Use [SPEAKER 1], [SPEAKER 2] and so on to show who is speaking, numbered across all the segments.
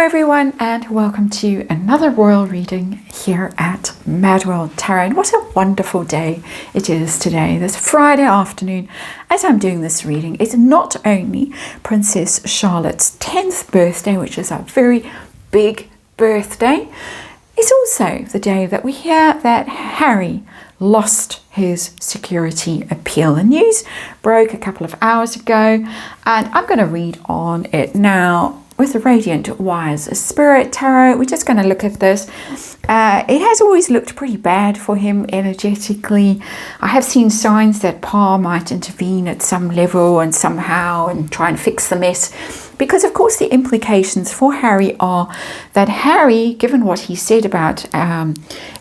[SPEAKER 1] everyone, and welcome to another royal reading here at MadWorldTarot. And what a wonderful day it is today, this Friday afternoon, as I'm doing this reading. It's not only Princess Charlotte's 10th birthday, which is a very big birthday, it's also the day that we hear that Harry lost his security appeal. The news broke a couple of hours ago, and I'm going to read on it now with the Radiant Wires Spirit Tarot. We're just going to look at this. It has always looked pretty bad for him energetically. I have seen signs that Pa might intervene at some level and somehow and try and fix the mess. Because, of course, the implications for Harry are that Harry, given what he said about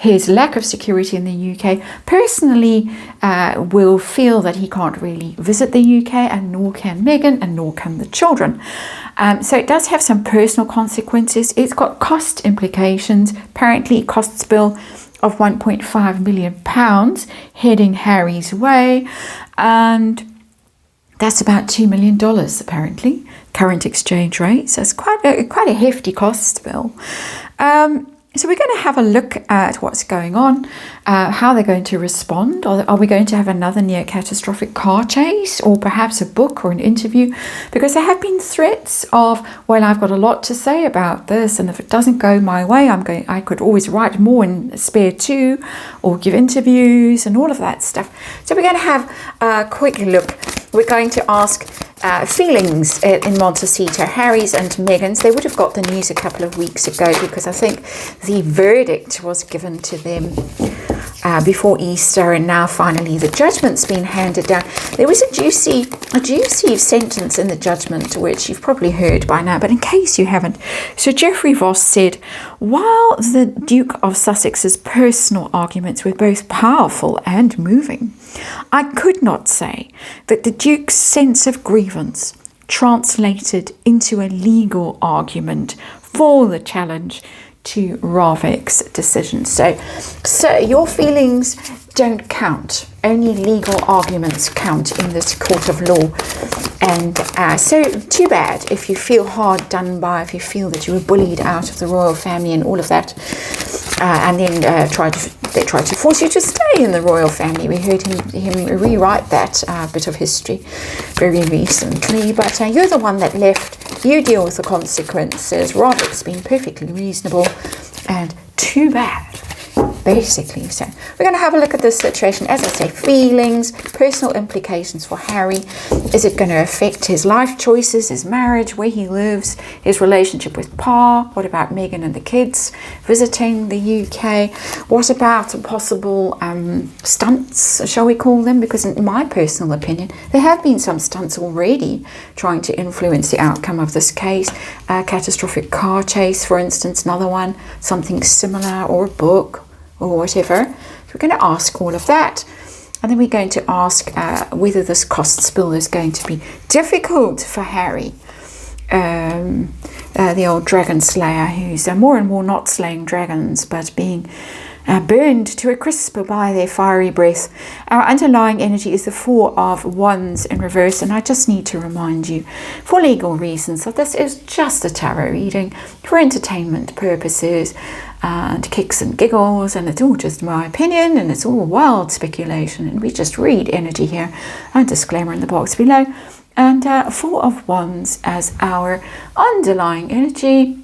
[SPEAKER 1] his lack of security in the UK, personally will feel that he can't really visit the UK, and nor can Meghan, and nor can the children. So it does have some personal consequences. It's got cost implications. Apparently, it costs bill of £1.5 million heading Harry's way. And that's about $2 million, apparently, current exchange rates. That's quite a hefty cost bill. So we're going to have a look at what's going on, how they're going to respond. Are we going to have another near catastrophic car chase, or perhaps a book or an interview? Because there have been threats of, well, I've got a lot to say about this, and if it doesn't go my way, I could always write more in spare two, or give interviews and all of that stuff. So we're going to have a quick look. We're going to ask feelings in Montecito, Harry's and Meghan's. They would have got the news a couple of weeks ago, because I think the verdict was given to them before Easter, and now finally the judgment's been handed down. There was a juicy sentence in the judgment, which you've probably heard by now, but in case you haven't. So Geoffrey Voss said, while the Duke of Sussex's personal arguments were both powerful and moving, I could not say that the Duke's sense of grievance translated into a legal argument for the challenge to Ravik's decision. So your feelings don't count. Only legal arguments count in this court of law. And so too bad if you feel hard done by, if you feel that you were bullied out of the royal family and all of that, and then they tried to force you to stay in the royal family. We heard him rewrite that bit of history very recently. But you're the one that left. You deal with the consequences. Ravik's been perfectly reasonable, and too bad, basically. So we're going to have a look at this situation. As I say, feelings, personal implications for Harry. Is it going to affect his life choices, his marriage, where he lives, his relationship with Pa? What about Meghan and the kids visiting the UK? What about possible stunts, shall we call them? Because in my personal opinion, there have been some stunts already trying to influence the outcome of this case. A catastrophic car chase, for instance, another one, something similar, or a book, or whatever. So we're going to ask all of that. And then we're going to ask whether this costs bill is going to be difficult for Harry, the old dragon slayer, who's more and more not slaying dragons, but being burned to a crisp by their fiery breath. Our underlying energy is the Four of Wands in reverse, and I just need to remind you, for legal reasons, that this is just a tarot reading for entertainment purposes and kicks and giggles, and it's all just my opinion, and it's all wild speculation, and we just read energy here, and disclaimer in the box below. And Four of Wands as our underlying energy,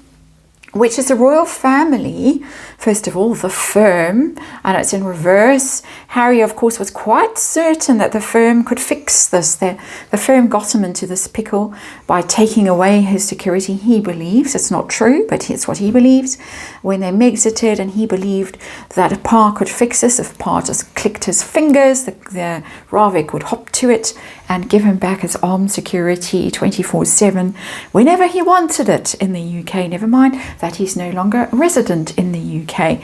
[SPEAKER 1] which is the royal family. First of all, the firm, and it's in reverse. Harry, of course, was quite certain that the firm could fix this. The firm got him into this pickle by taking away his security. He believes, it's not true, but it's what he believes, when they exited, and he believed that Pa could fix this. If Pa just clicked his fingers, the Ravik would hop to it and give him back his armed security 24/7 whenever he wanted it in the UK. Never mind that he's no longer a resident in the UK.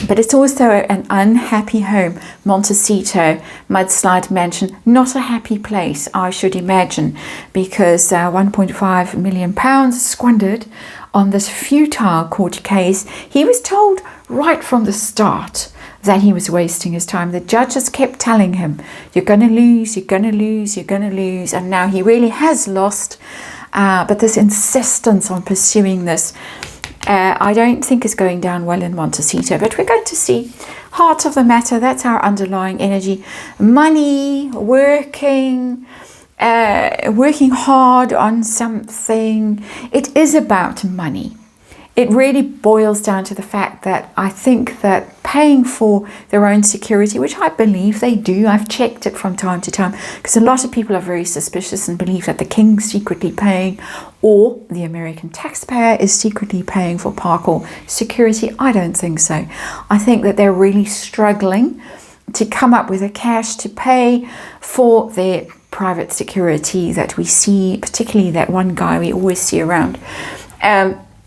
[SPEAKER 1] But it's also an unhappy home. Montecito, mudslide mansion, not a happy place, I should imagine, because £1.5 million squandered on this futile court case. He was told right from the start that he was wasting his time. The judges kept telling him, you're going to lose, you're going to lose, you're going to lose. And now he really has lost. But this insistence on pursuing this I don't think is going down well in Montecito, but we're going to see heart of the matter. That's our underlying energy. Money, working hard on something. It is about money. It really boils down to the fact that I think that paying for their own security, which I believe they do, I've checked it from time to time, because a lot of people are very suspicious and believe that the king's secretly paying, or the American taxpayer is secretly paying for parkour security. I don't think so. I think that they're really struggling to come up with the cash to pay for their private security that we see, particularly that one guy we always see around.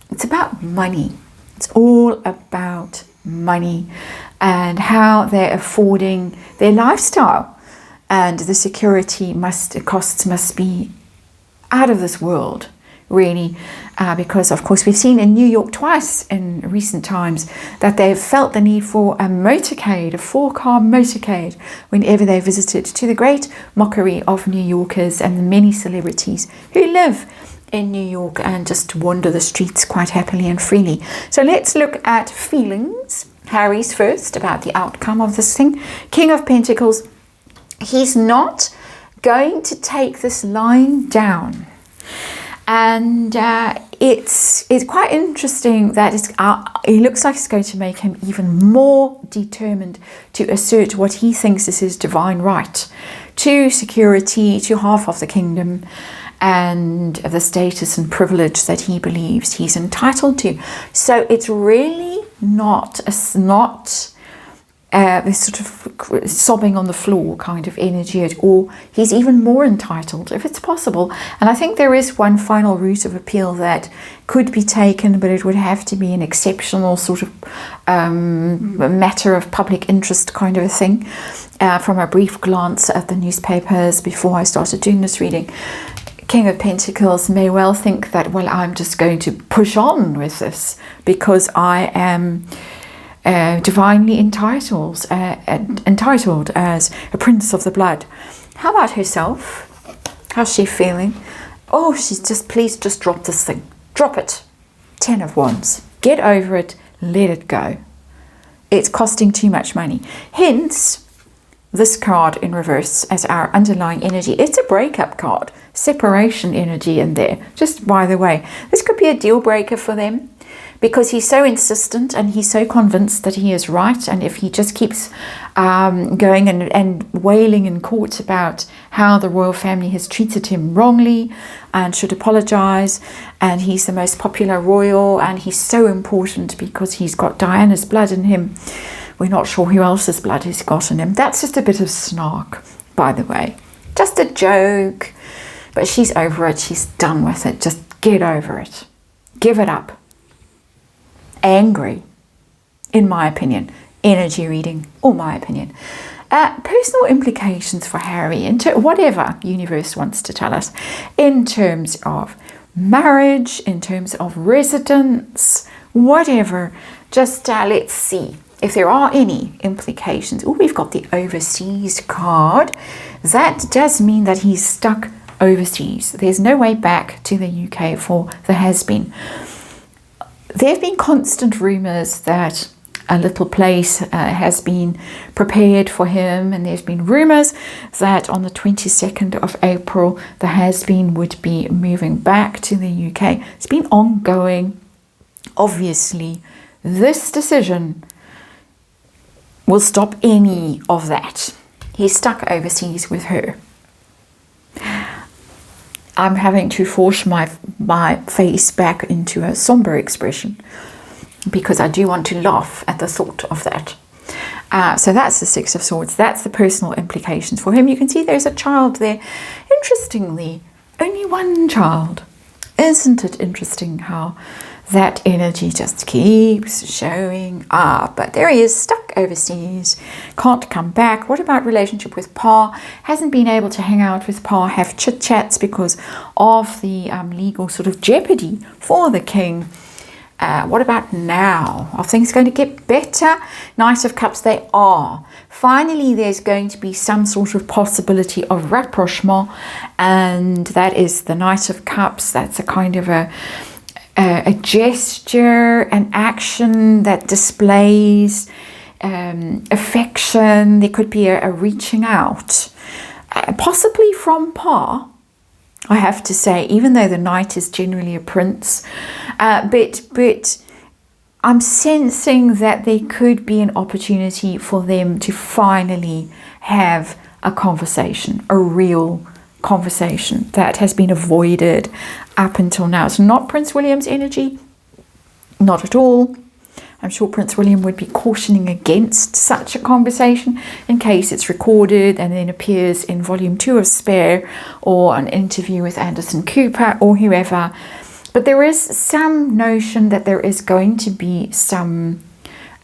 [SPEAKER 1] It's about money. It's all about money and how they're affording their lifestyle, and the security costs must be out of this world, really, because of course we've seen in New York twice in recent times that they've felt the need for a motorcade, a 4-car motorcade, whenever they visited, to the great mockery of New Yorkers and the many celebrities who live in New York and just wander the streets quite happily and freely. So let's look at feelings. Harry's first, about the outcome of this thing. King of Pentacles. He's not going to take this lying down. And it's quite interesting that it looks like it's going to make him even more determined to assert what he thinks is his divine right to security, to half of the kingdom, and the status and privilege that he believes he's entitled to. So it's really not this sort of sobbing on the floor kind of energy at all. He's even more entitled, if it's possible. And I think there is one final route of appeal that could be taken, but it would have to be an exceptional sort of matter of public interest kind of a thing. From a brief glance at the newspapers before I started doing this reading, King of Pentacles may well think that, well, I'm just going to push on with this because I am divinely entitled as a prince of the blood. How about herself? How's she feeling? Oh, she's just, please just drop this thing. Drop it. 10 of Wands. Get over it. Let it go. It's costing too much money. Hence, this card in reverse as our underlying energy. It's a breakup card. Separation energy in there. Just by the way, this could be a deal breaker for them because he's so insistent and he's so convinced that he is right. And if he just keeps going and wailing in court about how the royal family has treated him wrongly and should apologize, and he's the most popular royal and he's so important because he's got Diana's blood in him, we're not sure who else's blood he's got in him. That's just a bit of snark, by the way. Just a joke. But she's over it. She's done with it. Just get over it. Give it up. Angry, in my opinion. Energy reading, or my opinion. Personal implications for Harry, whatever universe wants to tell us, in terms of marriage, in terms of residence, whatever. Just let's see if there are any implications. Oh, we've got the overseas card. That does mean that he's stuck overseas. There's no way back to the UK for the has-been. There have been constant rumours that a little place has been prepared for him, and there's been rumours that on the 22nd of April the has-been would be moving back to the UK. It's been ongoing. Obviously, this decision will stop any of that. He's stuck overseas with her. I'm having to force my face back into a somber expression because I do want to laugh at the thought of that. So that's the Six of Swords. That's the personal implications for him. You can see there's a child there. Interestingly, only one child. Isn't it interesting how that energy just keeps showing up? But there he is, stuck overseas, can't come back. What about relationship with Pa? Hasn't been able to hang out with Pa, have chit-chats because of the legal sort of jeopardy for the king. What about now? Are things going to get better? Knight of Cups, they are. Finally, there's going to be some sort of possibility of rapprochement, and that is the Knight of Cups. That's a kind of a a gesture, an action that displays affection. There could be a reaching out, possibly from Pa, I have to say, even though the Knight is generally a prince. But I'm sensing that there could be an opportunity for them to finally have a conversation, a real conversation that has been avoided up until now. It's not Prince William's energy, not at all. I'm sure Prince William would be cautioning against such a conversation in case it's recorded and then appears in volume 2 of Spare, or an interview with Anderson Cooper or whoever. But there is some notion that there is going to be some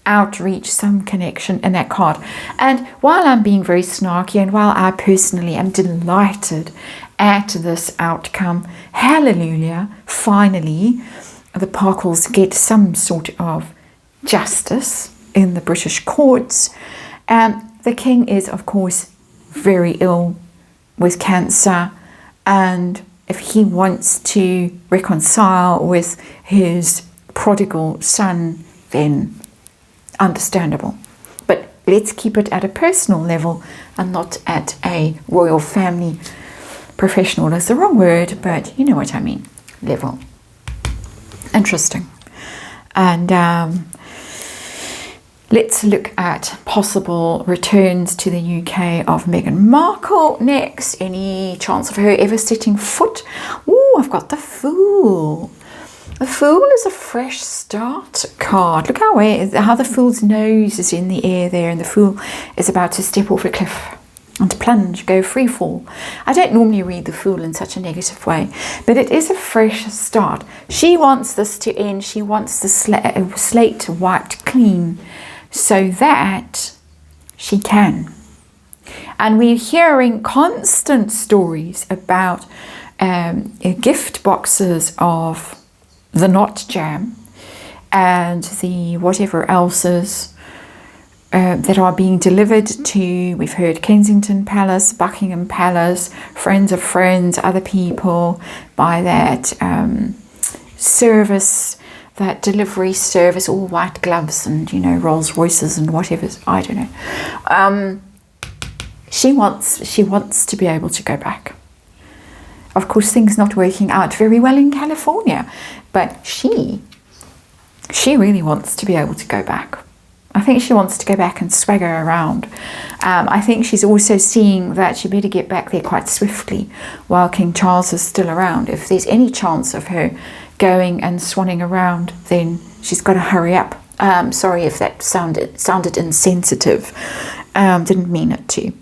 [SPEAKER 1] outreach, some connection in that card. And while I'm being very snarky, and while I personally am delighted at this outcome, hallelujah, finally the Parkles get some sort of justice in the British courts. The king is, of course, very ill with cancer, and if he wants to reconcile with his prodigal son, then understandable. But let's keep it at a personal level and not at a royal family, professional is the wrong word, but you know what I mean, level. Interesting. And let's look at possible returns to the UK of Meghan Markle next. Any chance of her ever setting foot? Oh, I've got the Fool. The Fool is a fresh start card. Look how the Fool's nose is in the air there, and the Fool is about to step off a cliff and plunge, go free fall. I don't normally read the Fool in such a negative way, but it is a fresh start. She wants this to end. She wants the slate wiped clean so that she can. And we're hearing constant stories about gift boxes of the Not Jam and the whatever else's that are being delivered to, we've heard Kensington Palace, Buckingham Palace, friends of friends, other people, by that service, that delivery service, all white gloves and, you know, Rolls Royces and whatever, I don't know. She wants to be able to go back. Of course, things not working out very well in California, but she really wants to be able to go back. I think she wants to go back and swagger around. I think she's also seeing that she better get back there quite swiftly while King Charles is still around. If there's any chance of her going and swanning around, then she's got to hurry up. Sorry if that sounded insensitive. Didn't mean it to.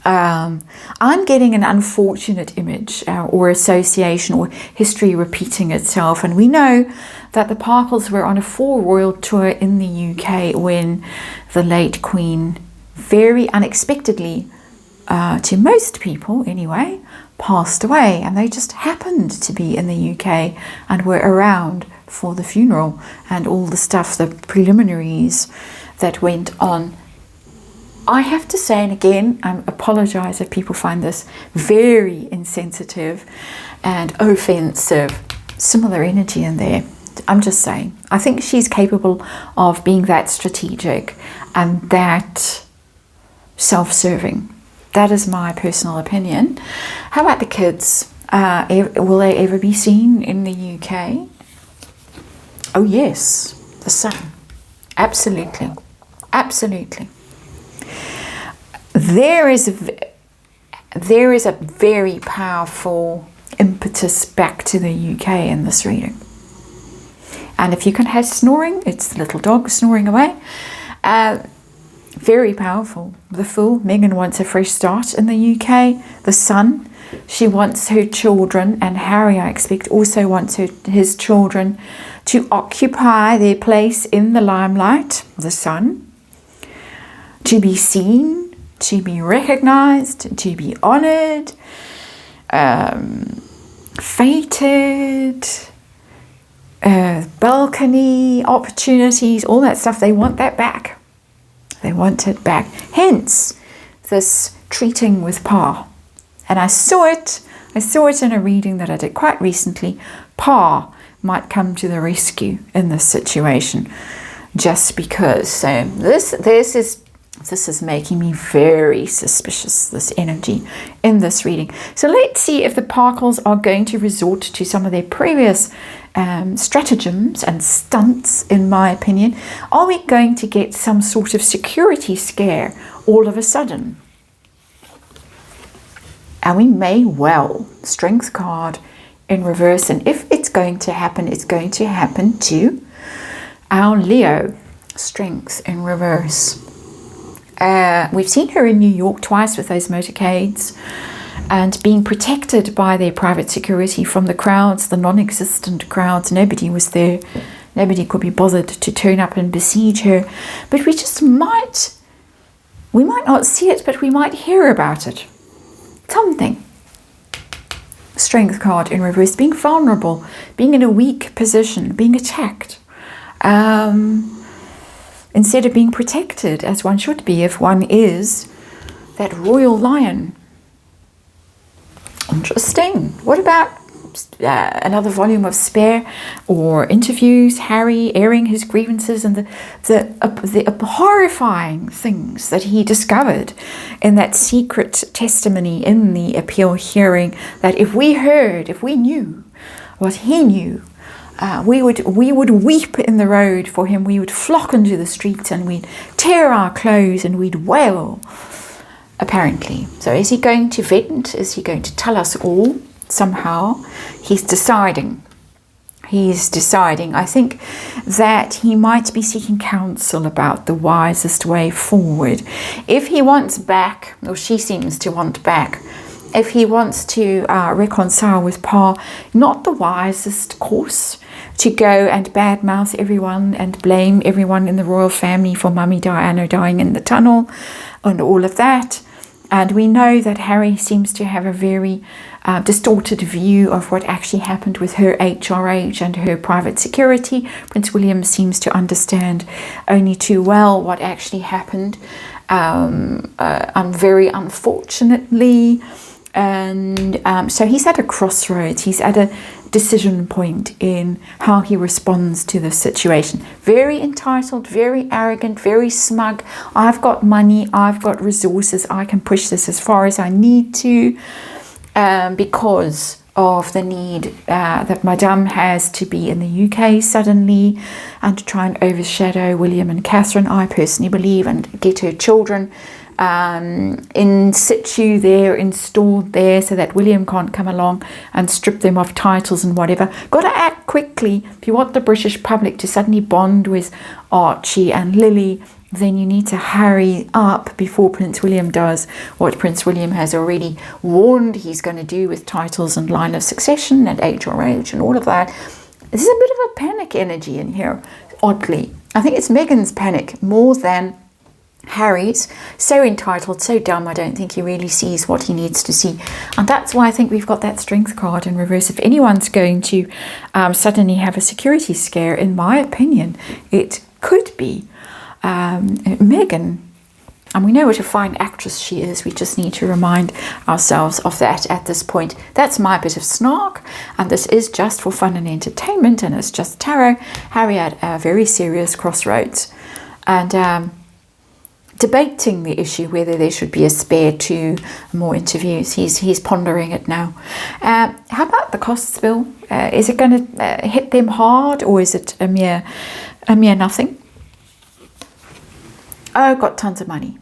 [SPEAKER 1] I'm getting an unfortunate image or association or history repeating itself, and we know that the Parkles were on a 4 royal tour in the UK when the late Queen, very unexpectedly, to most people anyway, passed away, and they just happened to be in the UK and were around for the funeral and all the stuff, the preliminaries that went on. I have to say, and again, I apologise if people find this very insensitive and offensive, similar energy in there. I'm just saying, I think she's capable of being that strategic and that self-serving. That is my personal opinion. How about the kids? Will they ever be seen in the UK? Oh yes, the son. Absolutely. Absolutely. There is a very powerful impetus back to the UK in this reading. And if you can have snoring, it's the little dog snoring away. Very powerful. The Fool, Meghan wants a fresh start in the UK. The Son, she wants her children, and Harry, I expect, also wants his children to occupy their place in the limelight. The Son, to be seen, to be recognized, to be honored, feted, balcony opportunities, all that stuff. They want that back. They want it back. Hence this treating with Pa. And I saw it in a reading that I did quite recently. Pa might come to the rescue in this situation, just because. So this is making me very suspicious, this energy in this reading. So let's see if the Parkles are going to resort to some of their previous stratagems and stunts, in my opinion. Are we going to get some sort of security scare all of a sudden? And we may well. Strength card in reverse. And if it's going to happen, it's going to happen to our Leo. Strength in reverse. We've seen her in New York twice with those motorcades, and being protected by their private security from the crowds, the non-existent crowds. Nobody was there. Nobody could be bothered to turn up and besiege her. But we might not see it, but we might hear about it. Something. Strength card in reverse. Being vulnerable, being in a weak position, being attacked. Instead of being protected, as one should be if one is that royal lion. Interesting. What about another volume of Spare or interviews? Harry airing his grievances and the horrifying things that he discovered in that secret testimony in the appeal hearing, that if we knew what he knew, we would weep in the road for him. We would flock into the streets and we'd tear our clothes and we'd wail, apparently. So is he going to vent? Is he going to tell us all somehow? He's deciding. I think that he might be seeking counsel about the wisest way forward. If he wants back, or she seems to want back, if he wants to reconcile with Pa, not the wisest course to go and badmouth everyone and blame everyone in the royal family for Mummy Diana dying in the tunnel and all of that. And we know that Harry seems to have a very distorted view of what actually happened with her HRH and her private security. Prince William seems to understand only too well what actually happened, very unfortunately. And so he's at a crossroads. He's at a decision point in how he responds to this situation. Very entitled, very arrogant, very smug. I've got money, I've got resources, I can push this as far as I need to, because of the need that Madame has to be in the UK suddenly and to try and overshadow William and Catherine, I personally believe, and get her children in situ there, installed there, so that William can't come along and strip them of titles and whatever. Got to act quickly. If you want the British public to suddenly bond with Archie and Lily, then you need to hurry up before Prince William does what Prince William has already warned he's going to do with titles and line of succession and HRH and all of that. There's a bit of a panic energy in here, oddly. I think it's Meghan's panic more than Harry's. So entitled, so dumb, I don't think he really sees what he needs to see. And that's why I think we've got that strength card in reverse. If anyone's going to suddenly have a security scare, in my opinion, it could be Meghan. And we know what a fine actress she is. We just need to remind ourselves of that at this point. That's my bit of snark. And this is just for fun and entertainment. And it's just tarot. Harry at a very serious crossroads. And debating the issue whether there should be a spare 2 more interviews. He's pondering it now. How about the costs bill? Is it going to hit them hard, or is it a mere nothing? Oh, got tons of money.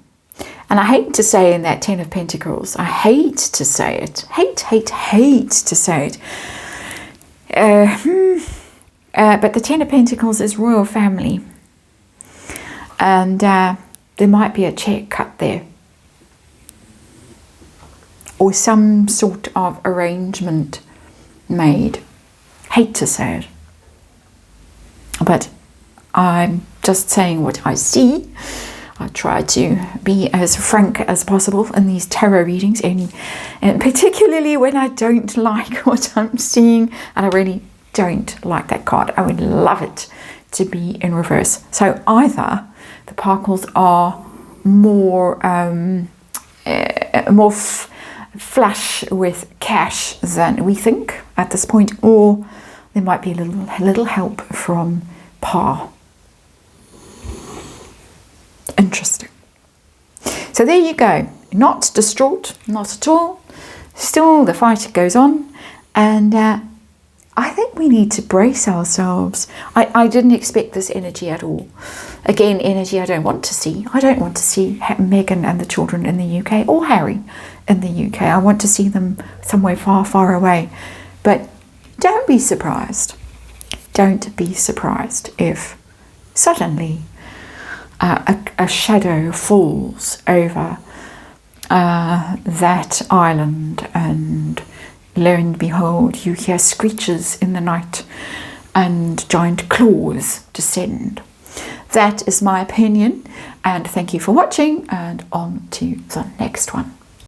[SPEAKER 1] And I hate to say in that 10 of Pentacles, I hate to say it. Hate to say it. But the 10 of Pentacles is royal family. And there might be a check cut there, or some sort of arrangement made. Hate to say it, but I'm just saying what I see. I try to be as frank as possible in these tarot readings, and particularly when I don't like what I'm seeing, and I really don't like that card. I would love it to be in reverse. So either the Parkles are more flush with cash than we think at this point, or there might be a little help from Pa. Interesting. So there you go. Not distraught, not at all. Still, the fight goes on, and I think we need to brace ourselves. I didn't expect this energy at all. Again, energy I don't want to see. I don't want to see Meghan and the children in the UK, or Harry in the UK. I want to see them somewhere far, far away. But don't be surprised. Don't be surprised if suddenly a shadow falls over that island, and lo and behold, you hear screeches in the night and giant claws descend. That is my opinion, and thank you for watching, and on to the next one.